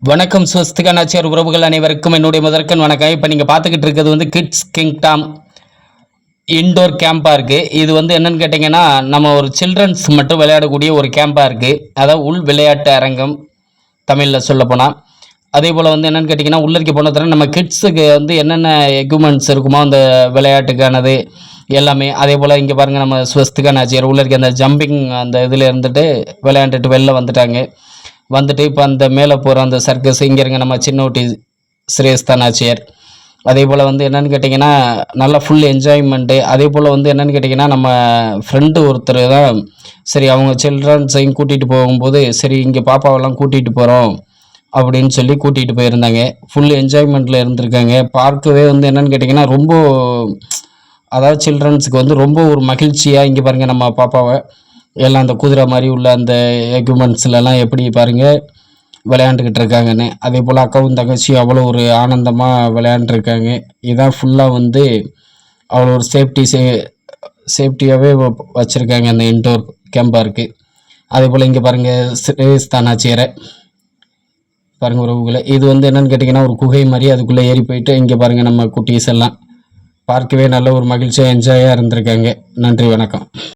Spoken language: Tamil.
வணக்கம் ஸ்வஸ்திகனாச்சியார் உறவுகள் அனைவருக்கும் என்னுடைய முதற்கண் வணக்கம். இப்போ நீங்கள் பார்த்துக்கிட்டு இருக்கிறது வந்து கிட்ஸ் கிங்டம் இன்டோர் கேம்பாக இருக்குது. இது வந்து என்னன்னு கேட்டிங்கன்னா, நம்ம ஒரு சில்ட்ரன்ஸ் மட்டும் விளையாடக்கூடிய ஒரு கேம்பாக இருக்குது. அதாவது உள் விளையாட்டு அரங்கம் தமிழில் சொல்லப்போனால். அதே போல் வந்து என்னென்னு கேட்டிங்கன்னா, உள்ளிருக்க போன தர நம்ம கிட்ஸுக்கு வந்து என்னென்ன எக்யூப்மெண்ட்ஸ் இருக்குமோ அந்த விளையாட்டுக்கானது எல்லாமே. அதே போல் இங்கே பாருங்கள், நம்ம ஸ்வஸ்திகனாச்சியார் உள்ள இருக்க அந்த ஜம்பிங் அந்த இதில் இருந்துட்டு விளையாண்டுட்டு வெளில வந்துட்டாங்க. வந்துட்டு இப்போ அந்த மேலே போகிற அந்த சர்க்கஸ் இங்கே இருங்க நம்ம சின்னோட்டி சிரேஸ்தான் ஆச்சியார். அதே போல் வந்து என்னென்னு கேட்டிங்கன்னா, நல்லா ஃபுல் என்ஜாய்மெண்ட்டு. அதே போல் வந்து என்னென்னு கேட்டிங்கன்னா, நம்ம ஃப்ரெண்டு ஒருத்தர் தான் சரி அவங்க சில்ட்ரன்ஸையும் கூட்டிகிட்டு போகும்போது சரி இங்கே பாப்பாவெல்லாம் கூட்டிகிட்டு போகிறோம் அப்படின்னு சொல்லி கூட்டிகிட்டு போயிருந்தாங்க. ஃபுல் என்ஜாய்மெண்ட்டில் இருந்திருக்காங்க. பார்க்கவே வந்து என்னென்னு கேட்டிங்கன்னா ரொம்ப, அதாவது சில்ட்ரன்ஸுக்கு வந்து ரொம்ப ஒரு மகிழ்ச்சியாக இங்கே பாருங்கள் நம்ம பாப்பாவை எல்லாம் அந்த குதிரை மாதிரி உள்ள அந்த எக்யூப்மெண்ட்ஸ்லலாம் எப்படி பாருங்கள் விளையாண்டுக்கிட்டு இருக்காங்கன்னு. அதே போல் அக்காவும் தங்கச்சியும் அவ்வளோ ஒரு ஆனந்தமாக விளையாண்டுருக்காங்க. இதான் ஃபுல்லாக வந்து அவ்வளோ ஒரு சேஃப்டியாகவே வச்சுருக்காங்க அந்த இன்டோர் கேம்பாருக்கு. அதே போல் இங்கே பாருங்கள் ஸ்ரேஸ்தானாச்சியரை பாருங்கள் உறவுகளை. இது வந்து என்னென்னு கேட்டிங்கன்னா ஒரு குகை மாதிரி அதுக்குள்ளே ஏறி போயிட்டு இங்கே பாருங்கள் நம்ம குட்டீஸ் எல்லாம் பார்க்கவே நல்ல ஒரு மகிழ்ச்சியாக என்ஜாயாக இருந்திருக்காங்க. நன்றி, வணக்கம்.